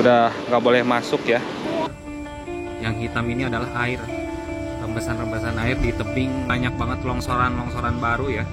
sudah nggak boleh masuk ya. Yang hitam ini adalah air, rembesan-rembesan air di tebing, banyak banget longsoran-longsoran baru ya.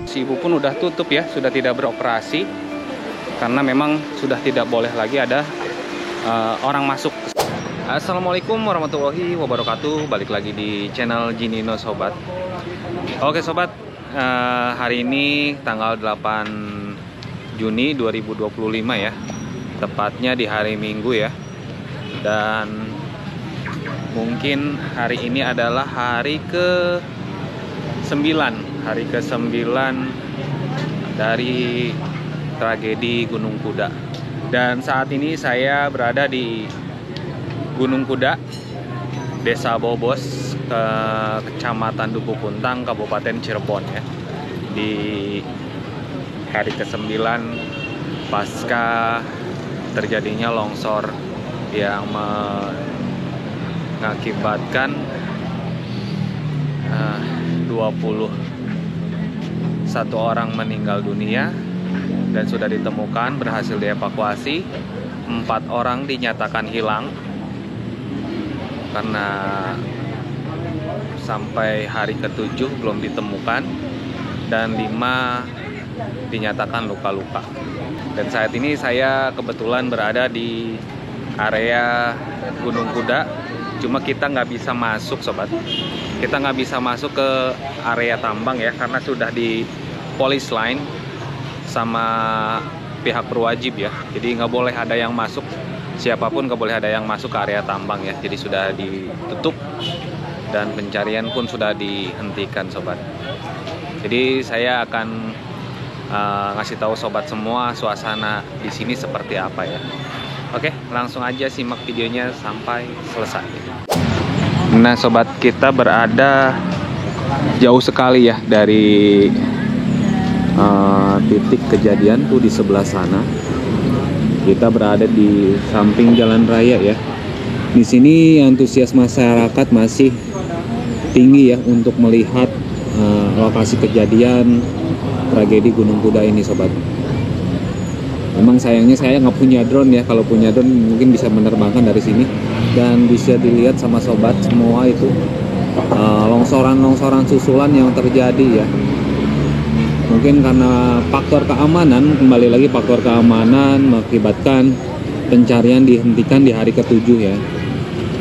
Si ibu pun udah tutup ya, sudah tidak beroperasi karena memang sudah tidak boleh lagi ada orang masuk. Assalamualaikum warahmatullahi wabarakatuh. Balik lagi di channel Jinino Sobat. Oke sobat, hari ini tanggal 8 Juni 2025 ya, tepatnya di hari Minggu ya. Dan mungkin hari ini adalah hari ke-9 dari tragedi Gunung Kuda. Dan saat ini saya berada di Gunung Kuda, Desa Bobos, Kecamatan Duku Puntang, Kabupaten Cirebon ya. Di hari ke-9 pasca terjadinya longsor yang mengakibatkan 21 orang meninggal dunia dan sudah ditemukan, berhasil dievakuasi. 4 orang dinyatakan hilang karena sampai hari ke-7 belum ditemukan, dan 5 dinyatakan luka-luka. Dan saat ini saya kebetulan berada di area Gunung Kuda, cuma kita nggak bisa masuk sobat. Kita nggak bisa masuk ke area tambang ya, karena sudah di police line sama pihak berwajib ya. Jadi nggak boleh ada yang masuk, siapapun nggak boleh ada yang masuk ke area tambang ya. Jadi sudah ditutup dan pencarian pun sudah dihentikan sobat. Jadi saya akan ngasih tahu sobat semua suasana di sini seperti apa ya. Oke, langsung aja simak videonya sampai selesai. Nah sobat, kita berada jauh sekali ya dari titik kejadian tuh di sebelah sana. Kita berada di samping jalan raya ya. Di sini antusias masyarakat masih tinggi ya untuk melihat lokasi kejadian tragedi Gunung Kuda ini sobat. Memang sayangnya saya nggak punya drone ya. Kalau punya drone mungkin bisa menerbangkan dari sini dan bisa dilihat sama sobat semua itu longsoran-longsoran susulan yang terjadi ya. Mungkin karena faktor keamanan, kembali lagi faktor keamanan mengakibatkan pencarian dihentikan di hari ke-7 ya.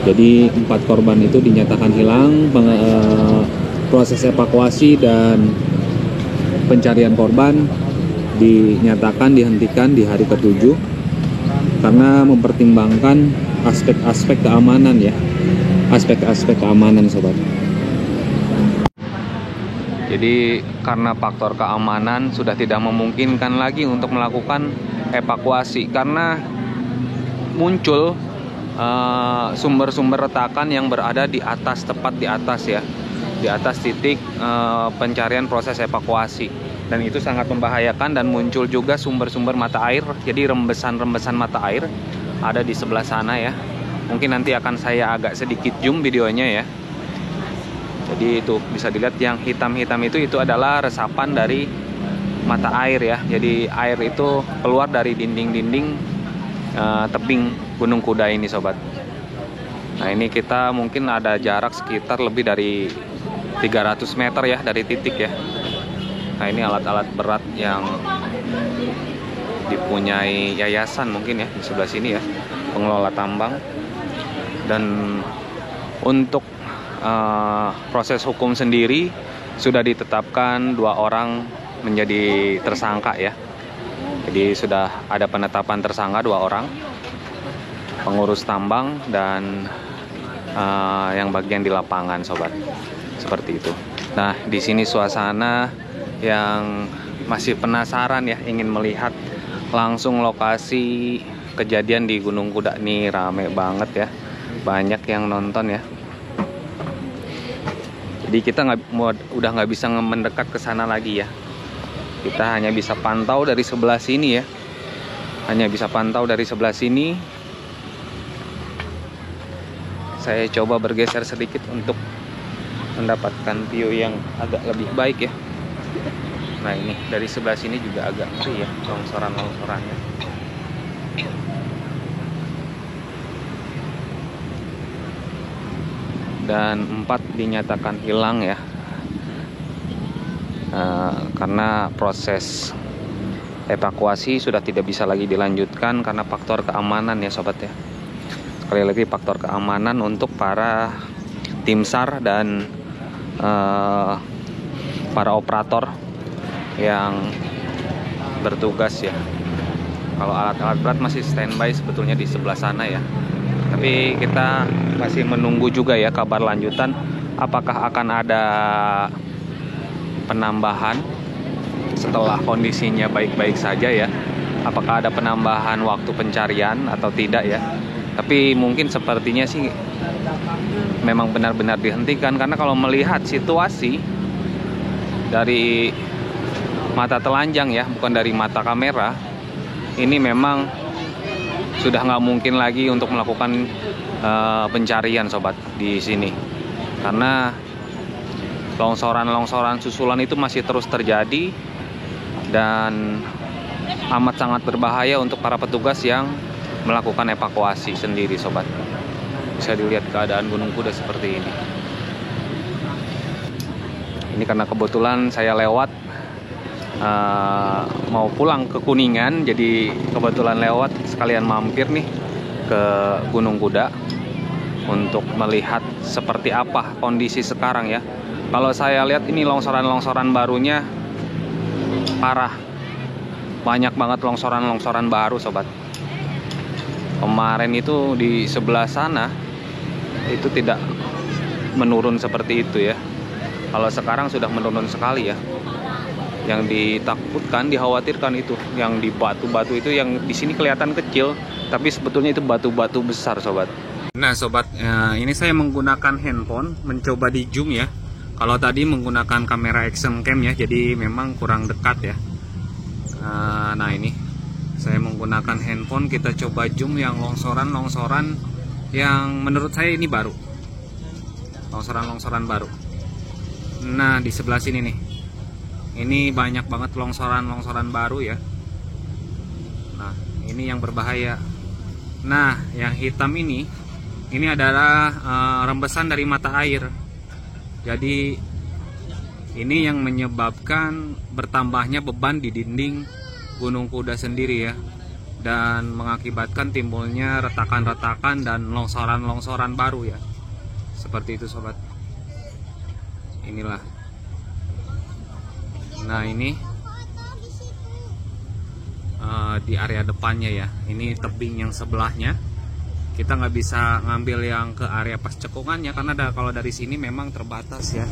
Jadi 4 korban itu dinyatakan hilang. Proses evakuasi dan pencarian korban dinyatakan dihentikan di hari ke-7 karena mempertimbangkan aspek-aspek keamanan ya. Aspek-aspek keamanan sobat. Jadi karena faktor keamanan sudah tidak memungkinkan lagi untuk melakukan evakuasi karena muncul sumber-sumber retakan yang berada di atas, tepat di atas ya, di atas titik pencarian proses evakuasi, dan itu sangat membahayakan. Dan muncul juga sumber-sumber mata air, jadi rembesan-rembesan mata air ada di sebelah sana ya. Mungkin nanti akan saya agak sedikit zoom videonya ya. Jadi itu bisa dilihat yang hitam-hitam itu adalah resapan dari mata air ya. Jadi air itu keluar dari dinding-dinding tebing Gunung Kuda ini sobat. Nah ini kita mungkin ada jarak sekitar lebih dari 300 meter ya dari titik ya. Nah ini alat-alat berat yang dipunyai yayasan mungkin ya di sebelah sini ya, pengelola tambang. Dan untuk proses hukum sendiri sudah ditetapkan 2 orang menjadi tersangka ya. Jadi sudah ada penetapan tersangka 2 orang, pengurus tambang dan yang bagian di lapangan sobat, seperti itu. Nah di sini suasana yang masih penasaran ya, ingin melihat langsung lokasi kejadian di Gunung Kuda nih, rame banget ya, banyak yang nonton ya. Jadi kita udah nggak bisa mendekat ke sana lagi ya. Kita hanya bisa pantau dari sebelah sini ya. Hanya bisa pantau dari sebelah sini. Saya coba bergeser sedikit untuk mendapatkan view yang agak lebih baik ya. Nah ini dari sebelah sini juga agak ngeri ya longsoran-longsorannya. dan 4 dinyatakan hilang ya, karena proses evakuasi sudah tidak bisa lagi dilanjutkan karena faktor keamanan ya sobat ya. Sekali lagi faktor keamanan untuk para tim SAR dan para operator yang bertugas ya. Kalau alat-alat berat masih standby sebetulnya di sebelah sana ya. Tapi kita masih menunggu juga ya kabar lanjutan, apakah akan ada penambahan setelah kondisinya baik-baik saja ya. Apakah ada penambahan waktu pencarian atau tidak ya. Tapi mungkin sepertinya sih memang benar-benar dihentikan, karena kalau melihat situasi dari mata telanjang ya, bukan dari mata kamera, ini memang sudah nggak mungkin lagi untuk melakukan pencarian sobat di sini, karena longsoran-longsoran susulan itu masih terus terjadi dan amat sangat berbahaya untuk para petugas yang melakukan evakuasi sendiri sobat. Bisa dilihat keadaan Gunung Kuda seperti ini. Ini karena kebetulan saya lewat mau pulang ke Kuningan, jadi kebetulan lewat sekalian mampir nih ke Gunung Kuda untuk melihat seperti apa kondisi sekarang ya. Kalau saya lihat ini longsoran-longsoran barunya parah, banyak banget longsoran-longsoran baru sobat. Kemarin itu di sebelah sana itu tidak menurun seperti itu ya. Kalau sekarang sudah menurun sekali ya. Yang ditakutkan, dikhawatirkan itu yang di batu-batu itu, yang di sini kelihatan kecil, tapi sebetulnya itu batu-batu besar sobat. Nah sobat, ini saya menggunakan handphone mencoba di zoom ya. Kalau tadi menggunakan kamera action cam ya, jadi memang kurang dekat ya. Nah ini saya menggunakan handphone, kita coba zoom yang longsoran-longsoran yang menurut saya ini baru, longsoran-longsoran baru. Nah di sebelah sini nih, ini banyak banget longsoran-longsoran baru ya. Nah ini yang berbahaya. Nah yang hitam ini adalah rembesan dari mata air. Jadi ini yang menyebabkan bertambahnya beban di dinding Gunung Kuda sendiri ya, dan mengakibatkan timbulnya retakan-retakan dan longsoran-longsoran baru ya. Seperti itu sobat. Inilah. Nah ini di area depannya ya. Ini tebing yang sebelahnya. Kita nggak bisa ngambil yang ke area pas cekungannya karena kalau dari sini memang terbatas ya.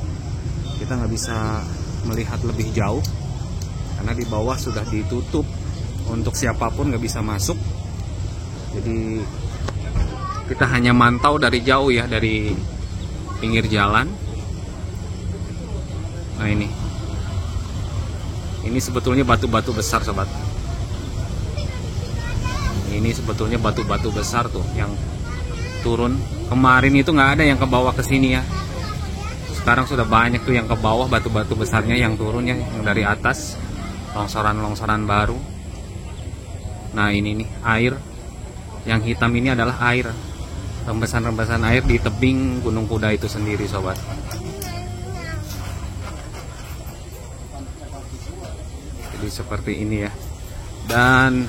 Kita nggak bisa melihat lebih jauh karena di bawah sudah ditutup, untuk siapapun nggak bisa masuk. Jadi kita hanya mantau dari jauh ya, dari pinggir jalan. Nah ini sebetulnya batu-batu besar sobat. Ini sebetulnya batu-batu besar tuh yang turun. Kemarin itu nggak ada yang ke bawah ke sini ya. Sekarang sudah banyak tuh yang ke bawah, batu-batu besarnya yang turun ya, yang dari atas. Longsoran-longsoran baru. Nah ini nih air. Yang hitam ini adalah air. Rembesan-rembesan air di tebing Gunung Kuda itu sendiri sobat. Jadi seperti ini ya. Dan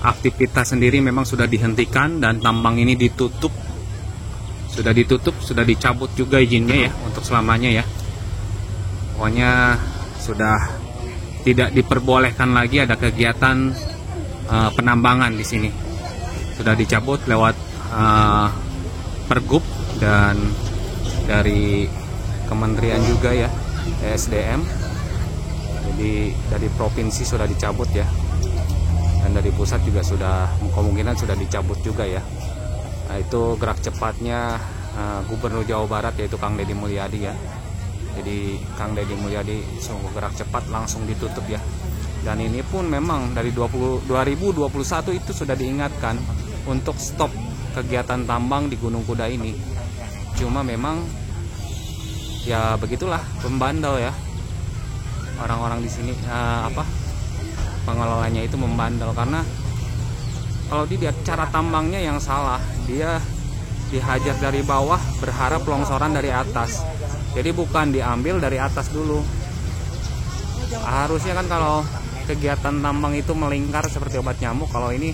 aktivitas sendiri memang sudah dihentikan dan tambang ini ditutup. Sudah ditutup, sudah dicabut juga izinnya ya untuk selamanya ya. Pokoknya sudah tidak diperbolehkan lagi ada kegiatan penambangan di sini. Sudah dicabut lewat pergub dan dari kementerian juga ya, ESDM. Jadi dari provinsi sudah dicabut ya, dan dari pusat juga sudah kemungkinan sudah dicabut juga ya. Nah itu gerak cepatnya Gubernur Jawa Barat yaitu Kang Deddy Mulyadi ya. Jadi Kang Deddy Mulyadi sungguh gerak cepat, langsung ditutup ya. Dan ini pun memang dari 2021 itu sudah diingatkan untuk stop kegiatan tambang di Gunung Kuda ini. Cuma memang ya begitulah pembandel ya. Orang-orang di sini pengelolanya itu membandel, karena kalau dilihat cara tambangnya yang salah, dia dihajar dari bawah, berharap longsoran dari atas. Jadi bukan diambil dari atas dulu. Harusnya kan kalau kegiatan tambang itu melingkar seperti obat nyamuk, kalau ini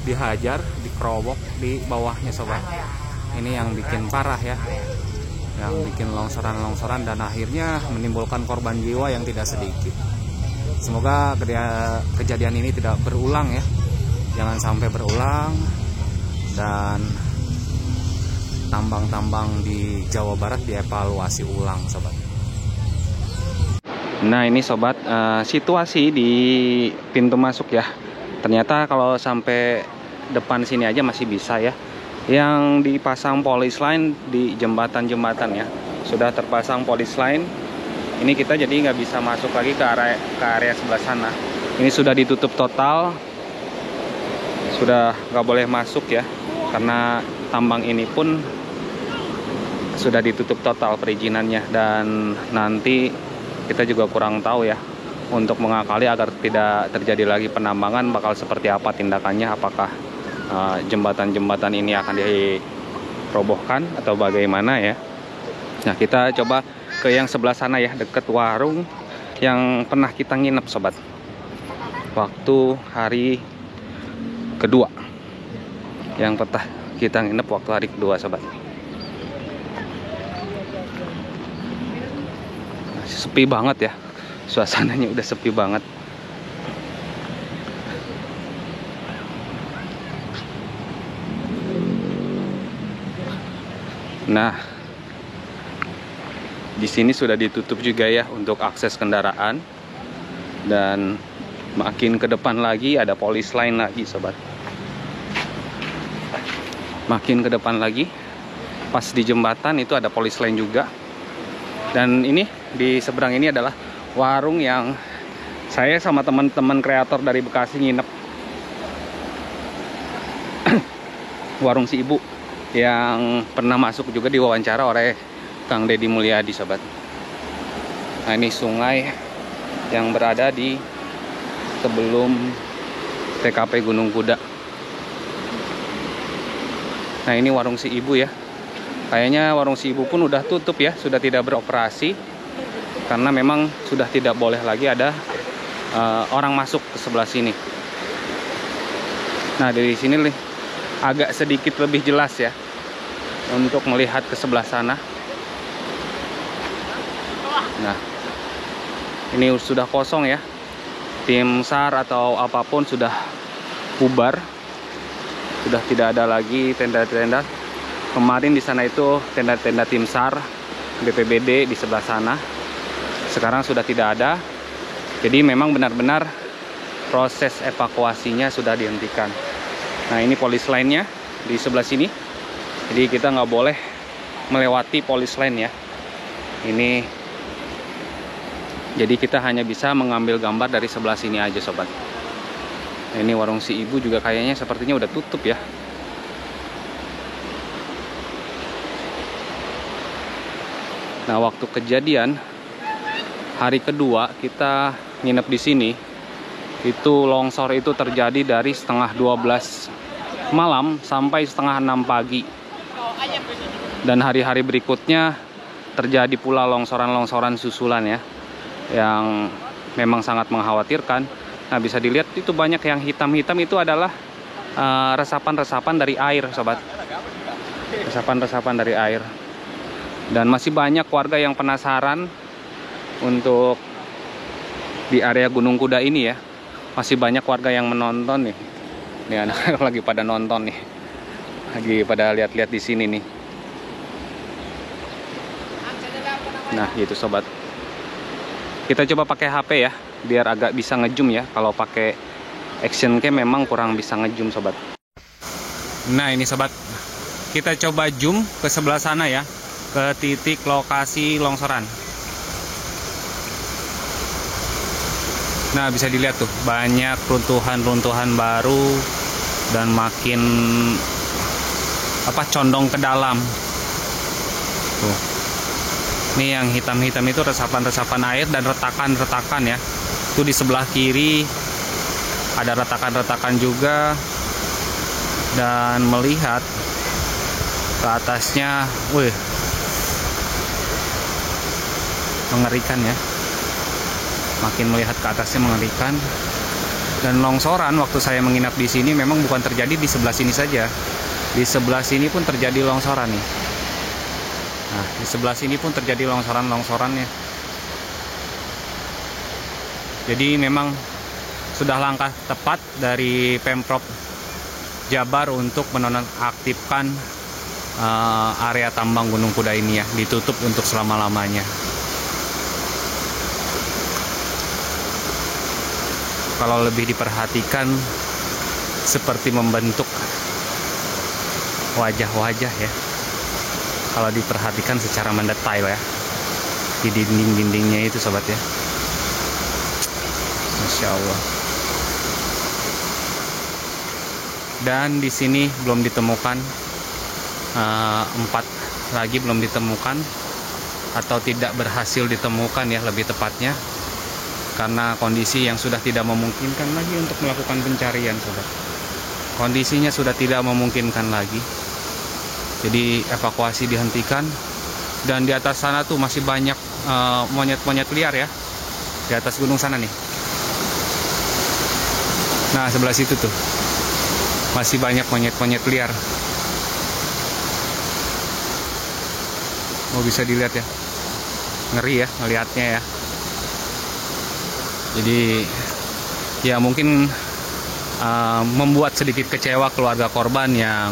dihajar, dikerobok di bawahnya sobat. Ini yang bikin parah ya, yang bikin longsoran-longsoran dan akhirnya menimbulkan korban jiwa yang tidak sedikit. Semoga kejadian ini tidak berulang ya, jangan sampai berulang, dan tambang-tambang di Jawa Barat dievaluasi ulang sobat. Nah ini sobat, situasi di pintu masuk ya. Ternyata kalau sampai depan sini aja masih bisa ya. Yang dipasang polis line di jembatan-jembatan ya, sudah terpasang polis line. Ini kita jadi nggak bisa masuk lagi ke area sebelah sana. Ini sudah ditutup total, sudah nggak boleh masuk ya, karena tambang ini pun sudah ditutup total perizinannya. Dan nanti kita juga kurang tahu ya, untuk mengakali agar tidak terjadi lagi penambangan bakal seperti apa tindakannya. Apakah jembatan-jembatan ini akan dirobohkan atau bagaimana ya. Nah kita coba ke yang sebelah sana ya, deket warung yang pernah kita nginep sobat waktu hari kedua, yang pernah kita nginep waktu hari kedua sobat. Sepi banget ya, suasananya udah sepi banget. Nah, di sini sudah ditutup juga ya untuk akses kendaraan, dan makin ke depan lagi ada polis line lagi sobat. Makin ke depan lagi, pas di jembatan itu ada polis line juga. Dan ini di seberang ini adalah warung yang saya sama teman-teman kreator dari Bekasi nginep. Warung si ibu yang pernah masuk juga diwawancara oleh Kang Deddy Mulyadi sobat. Nah ini sungai yang berada di sebelum TKP Gunung Kuda. Nah ini warung si ibu ya. Kayaknya warung si ibu pun udah tutup ya, sudah tidak beroperasi, karena memang sudah tidak boleh lagi ada orang masuk ke sebelah sini. Nah dari sini nih agak sedikit lebih jelas ya untuk melihat ke sebelah sana. Nah ini sudah kosong ya, tim SAR atau apapun sudah bubar, sudah tidak ada lagi tenda-tenda. Kemarin di sana itu tenda-tenda tim SAR, BPBD di sebelah sana. Sekarang sudah tidak ada. Jadi memang benar-benar proses evakuasinya sudah dihentikan. Nah ini polis line-nya di sebelah sini. Jadi kita nggak boleh melewati polis line ya. Ini jadi kita hanya bisa mengambil gambar dari sebelah sini aja sobat. Nah, ini warung si ibu juga kayaknya sepertinya udah tutup ya. Nah waktu kejadian hari kedua kita nginep di sini, itu longsor itu terjadi dari setengah 12 malam sampai setengah 6 pagi. Dan hari-hari berikutnya terjadi pula longsoran-longsoran susulan ya, yang memang sangat mengkhawatirkan. Nah bisa dilihat itu banyak yang hitam-hitam, itu adalah resapan-resapan dari air sobat. Resapan-resapan dari air. Dan masih banyak warga yang penasaran untuk di area Gunung Kuda ini ya. Masih banyak warga yang menonton nih. Nih anak-anak lagi pada nonton nih. Lagi pada lihat-lihat di sini nih. Nah gitu sobat. Kita coba pakai HP ya, biar agak bisa ngezoom ya. Kalau pakai action cam memang kurang bisa ngezoom sobat. Nah ini sobat, kita coba zoom ke sebelah sana ya, ke titik lokasi longsoran. Nah bisa dilihat tuh banyak runtuhan-runtuhan baru dan makin condong ke dalam. Tuh. Ini yang hitam-hitam itu resapan-resapan air dan retakan-retakan ya. Itu di sebelah kiri ada retakan-retakan juga, dan melihat Ke atasnya, wih, mengerikan ya. Makin melihat ke atasnya mengerikan. Dan longsoran waktu saya menginap di sini memang bukan terjadi di sebelah sini saja. Di sebelah sini pun terjadi longsoran nih. Nah, di sebelah sini pun terjadi longsorannya. Jadi memang sudah langkah tepat dari Pemprov Jabar untuk menonaktifkan area tambang Gunung Kuda ini ya, ditutup untuk selama-lamanya. Kalau lebih diperhatikan seperti membentuk wajah-wajah ya. Kalau diperhatikan secara mendetail ya, di dinding-dindingnya itu sobat ya. Masya Allah. Dan di sini belum ditemukan, 4 lagi belum ditemukan atau tidak berhasil ditemukan ya lebih tepatnya, karena kondisi yang sudah tidak memungkinkan lagi untuk melakukan pencarian sobat. Kondisinya sudah tidak memungkinkan lagi, jadi evakuasi dihentikan. Dan di atas sana tuh masih banyak monyet-monyet liar ya, di atas gunung sana nih. Nah, sebelah situ tuh masih banyak monyet-monyet liar. Oh, bisa dilihat ya, ngeri ya ngelihatnya ya. Jadi ya mungkin membuat sedikit kecewa keluarga korban yang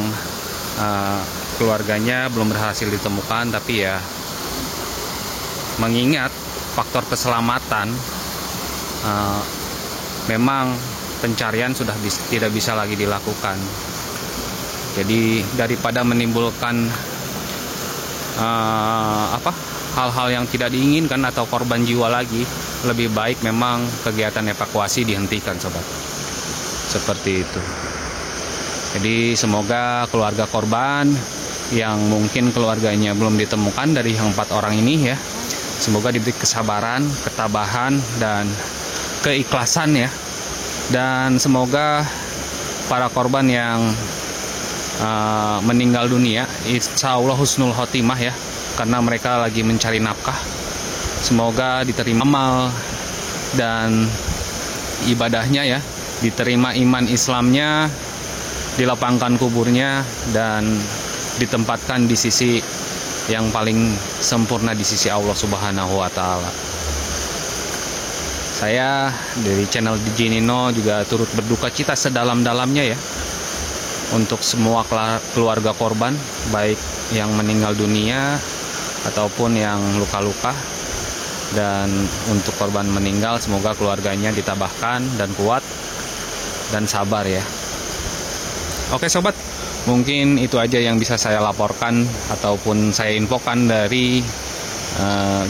keluarganya belum berhasil ditemukan, tapi ya mengingat faktor keselamatan, memang pencarian sudah tidak bisa lagi dilakukan. Jadi daripada menimbulkan hal-hal yang tidak diinginkan atau korban jiwa lagi, lebih baik memang kegiatan evakuasi dihentikan sobat. Seperti itu. Jadi semoga keluarga korban yang mungkin keluarganya belum ditemukan dari yang 4 orang ini ya, semoga diberi kesabaran, ketabahan, dan keikhlasan ya. Dan semoga para korban yang meninggal dunia, insya Allah husnul khotimah ya, karena mereka lagi mencari nafkah. Semoga diterima amal dan ibadahnya ya, diterima iman Islamnya, dilapangkan kuburnya, dan ditempatkan di sisi yang paling sempurna di sisi Allah Subhanahu wa Ta'ala. Saya dari channel DJ Nino juga turut berduka cita sedalam-dalamnya ya untuk semua keluarga korban, baik yang meninggal dunia ataupun yang luka-luka. Dan untuk korban meninggal, semoga keluarganya ditabahkan dan kuat dan sabar ya. Oke sobat, mungkin itu aja yang bisa saya laporkan ataupun saya infokan dari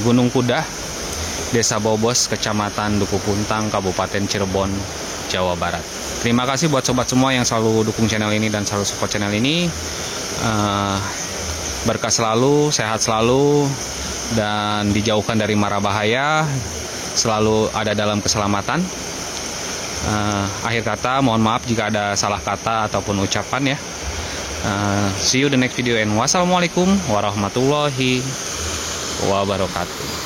Gunung Kuda, Desa Bobos, Kecamatan Duku Puntang, Kabupaten Cirebon, Jawa Barat. Terima kasih buat sobat semua yang selalu dukung channel ini dan selalu support channel ini. Berkah selalu, sehat selalu, dan dijauhkan dari mara bahaya, selalu ada dalam keselamatan. Akhir kata, mohon maaf jika ada salah kata ataupun ucapan ya. See you the next video and wassalamualaikum warahmatullahi wabarakatuh.